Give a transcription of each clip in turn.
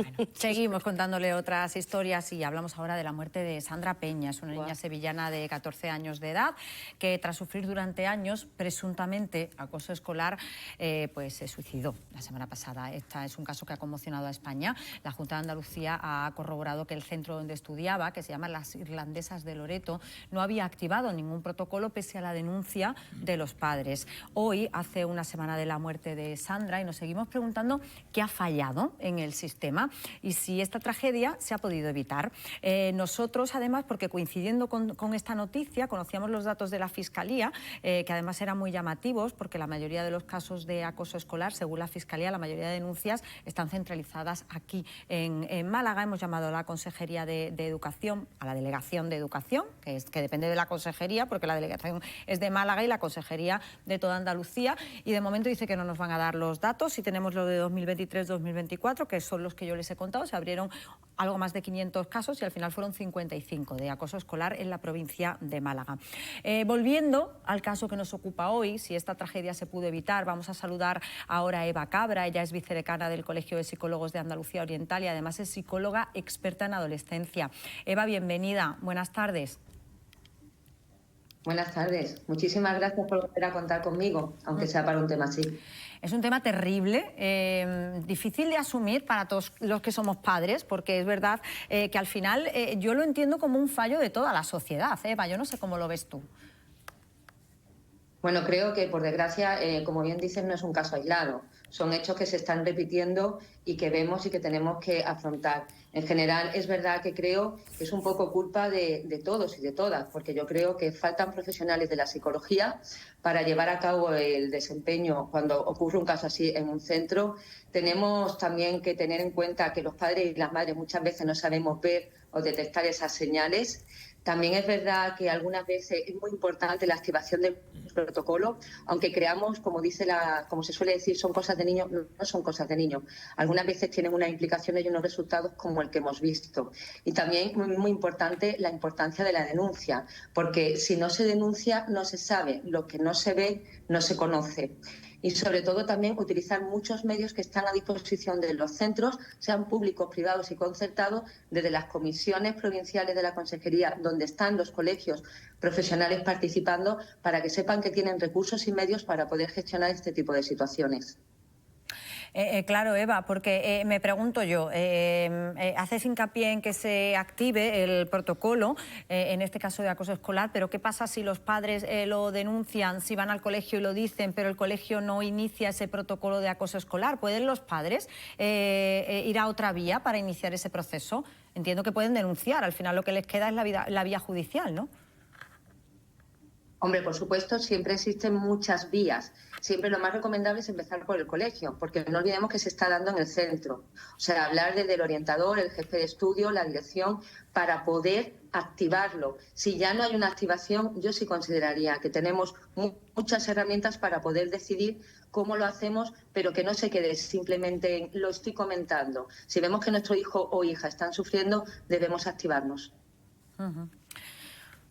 Bueno, seguimos contándole otras historias y hablamos ahora de la muerte de Sandra Peña. Es una niña sevillana de 14 años de edad que tras sufrir durante años presuntamente acoso escolar, pues se suicidó la semana pasada. Este es un caso que ha conmocionado a España. La Junta de Andalucía ha corroborado que el centro donde estudiaba, que se llama Las Irlandesas de Loreto, no había activado ningún protocolo pese a la denuncia de los padres. Hoy, hace una semana de la muerte de Sandra, y nos seguimos preguntando qué ha fallado en el sistema y si esta tragedia se ha podido evitar. Nosotros, además, porque coincidiendo con esta noticia, conocíamos los datos de la Fiscalía, que además eran muy llamativos, porque la mayoría de los casos de acoso escolar, según la Fiscalía, la mayoría de denuncias están centralizadas aquí en Málaga. Hemos llamado a la Consejería de Educación, a la Delegación de Educación, que depende de la Consejería, porque la delegación es de Málaga y la Consejería de toda Andalucía, y de momento dice que no nos van a dar los datos. Si tenemos lo de 2023-2024, que son los que yo les he contado, se abrieron algo más de 500 casos y al final fueron 55 de acoso escolar en la provincia de Málaga. Volviendo al caso que nos ocupa hoy, si esta tragedia se pudo evitar, vamos a saludar ahora a Eva Cabra. Ella es vicedecana del Colegio de Psicólogos de Andalucía Oriental y además es psicóloga experta en adolescencia. Eva, bienvenida. Buenas tardes. Buenas tardes. Muchísimas gracias por volver a contar conmigo, aunque sea para un tema así. Es un tema terrible, difícil de asumir para todos los que somos padres, porque es verdad que al final yo lo entiendo como un fallo de toda la sociedad. Eva, yo no sé cómo lo ves tú. Bueno, creo que, por desgracia, como bien dicen, no es un caso aislado. Son hechos que se están repitiendo y que vemos y que tenemos que afrontar. En general, es verdad que creo que es un poco culpa de todos y de todas, porque yo creo que faltan profesionales de la psicología para llevar a cabo el desempeño cuando ocurre un caso así en un centro. Tenemos también que tener en cuenta que los padres y las madres muchas veces no sabemos ver o detectar esas señales. También es verdad que algunas veces es muy importante la activación del protocolo, aunque creamos, como se suele decir, son cosas de niños, no son cosas de niños. Algunas veces tienen unas implicaciones y unos resultados como el que hemos visto. Y también muy importante la importancia de la denuncia, porque si no se denuncia no se sabe, lo que no se ve no se conoce. Y sobre todo también utilizar muchos medios que están a disposición de los centros, sean públicos, privados y concertados, desde las comisiones provinciales de la Consejería, donde están los colegios profesionales participando, para que sepan que tienen recursos y medios para poder gestionar este tipo de situaciones. Claro, Eva, porque me pregunto yo, haces hincapié en que se active el protocolo, en este caso de acoso escolar, pero ¿qué pasa si los padres lo denuncian, si van al colegio y lo dicen, pero el colegio no inicia ese protocolo de acoso escolar? ¿Pueden los padres ir a otra vía para iniciar ese proceso? Entiendo que pueden denunciar, al final lo que les queda es la vía judicial, ¿no? Hombre, por supuesto, siempre existen muchas vías. Siempre lo más recomendable es empezar por el colegio, porque no olvidemos que se está dando en el centro. O sea, hablar desde el orientador, el jefe de estudio, la dirección, para poder activarlo. Si ya no hay una activación, yo sí consideraría que tenemos muchas herramientas para poder decidir cómo lo hacemos, pero que no se quede simplemente en lo estoy comentando. Si vemos que nuestro hijo o hija están sufriendo, debemos activarnos.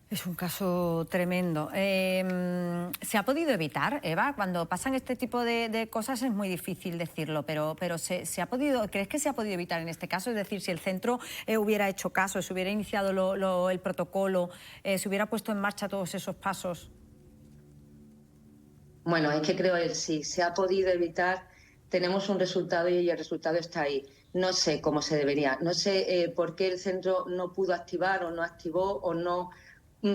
Es un caso tremendo. ¿Se ha podido evitar, Eva? Cuando pasan este tipo de cosas es muy difícil decirlo, pero ¿se ha podido, crees que se ha podido evitar en este caso? Es decir, si el centro hubiera hecho caso, se hubiera iniciado el protocolo, se hubiera puesto en marcha todos esos pasos. Bueno, es que creo que si se ha podido evitar, tenemos un resultado y el resultado está ahí. No sé cómo se debería, no sé por qué el centro no pudo activar o no activó o no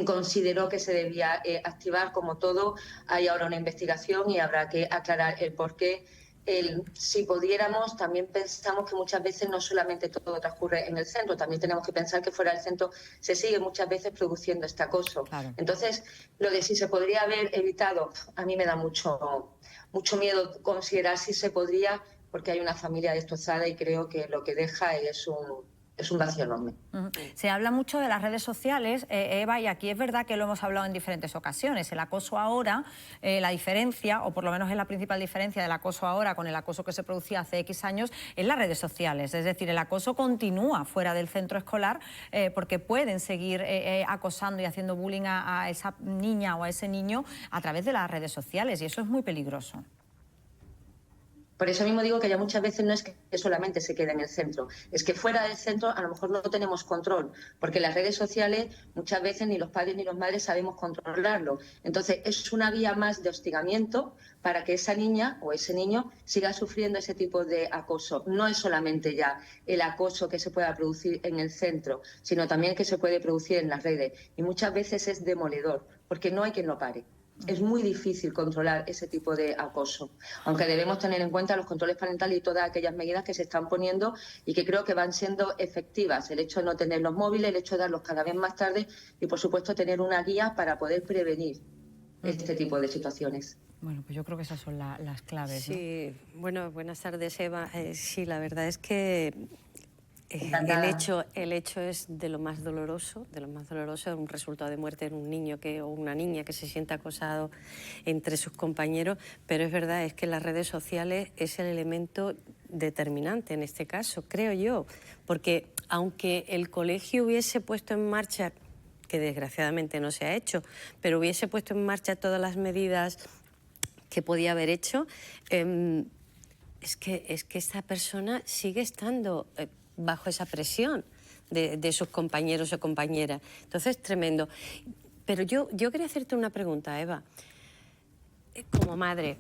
consideró que se debía activar. Como todo, hay ahora una investigación y habrá que aclarar el por qué. Si pudiéramos, también pensamos que muchas veces no solamente todo transcurre en el centro, también tenemos que pensar que fuera del centro se sigue muchas veces produciendo este acoso. Claro. Entonces, lo de si se podría haber evitado, a mí me da mucho miedo considerar si se podría, porque hay una familia destrozada y creo que lo que deja es un vacío enorme. Se habla mucho de las redes sociales, Eva, y aquí es verdad que lo hemos hablado en diferentes ocasiones. El acoso ahora, la diferencia, o por lo menos es la principal diferencia del acoso ahora con el acoso que se producía hace X años, es las redes sociales. Es decir, el acoso continúa fuera del centro escolar porque pueden seguir acosando y haciendo bullying a esa niña o a ese niño a través de las redes sociales, y eso es muy peligroso. Por eso mismo digo que ya muchas veces no es que solamente se quede en el centro, es que fuera del centro a lo mejor no tenemos control, porque las redes sociales muchas veces ni los padres ni los madres sabemos controlarlo. Entonces es una vía más de hostigamiento para que esa niña o ese niño siga sufriendo ese tipo de acoso. No es solamente ya el acoso que se pueda producir en el centro, sino también que se puede producir en las redes. Y muchas veces es demoledor, porque no hay quien lo pare. Es muy difícil controlar ese tipo de acoso, aunque debemos tener en cuenta los controles parentales y todas aquellas medidas que se están poniendo y que creo que van siendo efectivas. El hecho de no tener los móviles, el hecho de darlos cada vez más tarde y, por supuesto, tener una guía para poder prevenir este tipo de situaciones. Bueno, pues yo creo que esas son las claves, Sí, ¿no? Bueno, buenas tardes, Eva. Sí, la verdad es que el hecho es de lo más doloroso, un resultado de muerte en un niño o una niña que se siente acosado entre sus compañeros, pero es verdad, es que las redes sociales es el elemento determinante en este caso, creo yo, porque aunque el colegio hubiese puesto en marcha, que desgraciadamente no se ha hecho, pero hubiese puesto en marcha todas las medidas que podía haber hecho, es que esta persona sigue estando bajo esa presión de sus compañeros o compañeras. Entonces, tremendo. Pero yo quería hacerte una pregunta, Eva. Como madre,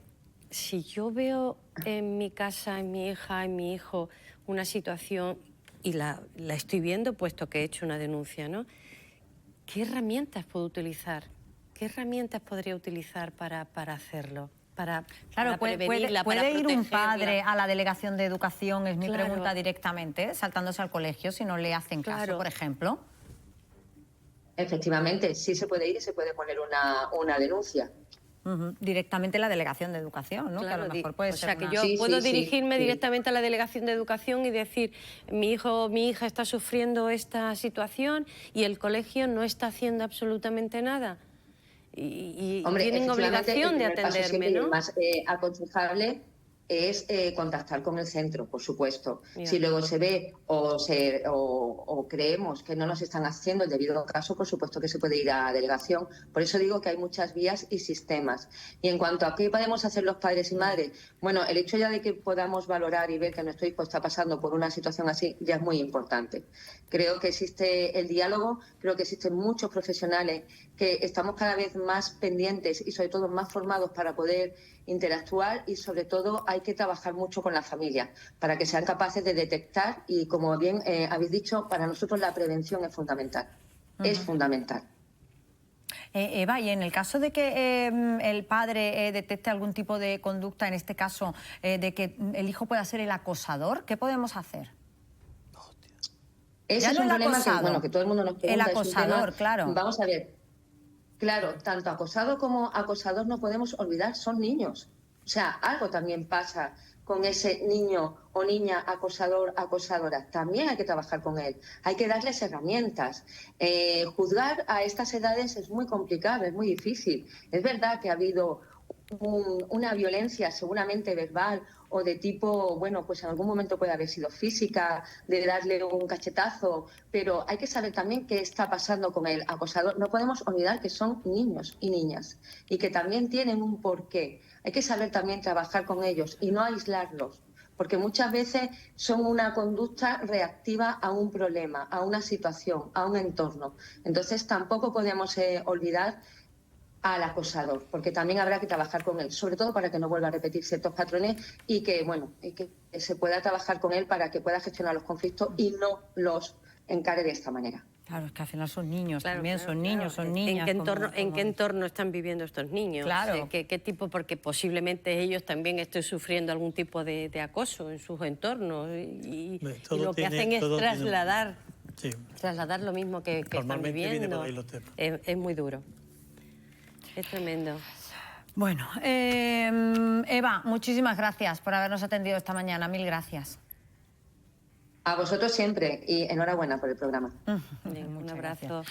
si yo veo en mi casa, en mi hija, en mi hijo, una situación, y la estoy viendo puesto que he hecho una denuncia, ¿no? ¿Qué herramientas puedo utilizar? ¿Qué herramientas podría utilizar para hacerlo? Para prevenirla, puede ir un protegerla. padre a la delegación de educación, es mi pregunta directamente, saltándose al colegio, si no le hacen caso, por ejemplo. Efectivamente, sí se puede ir y se puede poner una denuncia. Directamente a la delegación de educación, ¿no? Claro, que a lo mejor puede ser que yo puedo dirigirme directamente a la delegación de educación y decir, mi hijo o mi hija está sufriendo esta situación y el colegio no está haciendo absolutamente nada. Y hombre, tienen obligación de atenderme, ¿no? El más aconsejable es contactar con el centro, por supuesto. Mira. Si luego se ve o creemos que no nos están haciendo el debido caso, por supuesto que se puede ir a delegación. Por eso digo que hay muchas vías y sistemas. Y en cuanto a qué podemos hacer los padres y madres, bueno, el hecho ya de que podamos valorar y ver que nuestro hijo está pasando por una situación así ya es muy importante. Creo que existe el diálogo, creo que existen muchos profesionales que estamos cada vez más pendientes y sobre todo más formados para poder interactuar y sobre todo hay que trabajar mucho con la familia para que sean capaces de detectar y, como bien habéis dicho, para nosotros la prevención es fundamental. Es fundamental. Eva, y en el caso de que el padre detecte algún tipo de conducta, en este caso de que el hijo pueda ser el acosador, ¿qué podemos hacer? Ese es un problema que todo el mundo nos pregunta. El acosador, claro. Vamos a ver. Claro, tanto acosado como acosador no podemos olvidar, son niños. O sea, algo también pasa con ese niño o niña acosador, acosadora. También hay que trabajar con él. Hay que darles herramientas. Juzgar a estas edades es muy complicado, es muy difícil. Es verdad que ha habido una violencia seguramente verbal o de tipo, bueno, pues en algún momento puede haber sido física, de darle un cachetazo, pero hay que saber también qué está pasando con el acosador. No podemos olvidar que son niños y niñas y que también tienen un porqué. Hay que saber también trabajar con ellos y no aislarlos, porque muchas veces son una conducta reactiva a un problema, a una situación, a un entorno. Entonces tampoco podemos olvidar al acosador, porque también habrá que trabajar con él, sobre todo para que no vuelva a repetir ciertos patrones y que, bueno, y que se pueda trabajar con él para que pueda gestionar los conflictos y no los encare de esta manera. Claro, es que al final son niños también, son niños, son niñas. ¿En qué entorno están viviendo estos niños? Claro. ¿Qué tipo? Porque posiblemente ellos también estén sufriendo algún tipo de acoso en sus entornos y lo que hacen es trasladar lo mismo que están viviendo. Es muy duro. Es tremendo. Bueno, Eva, muchísimas gracias por habernos atendido esta mañana. Mil gracias. A vosotros siempre y enhorabuena por el programa. Un abrazo.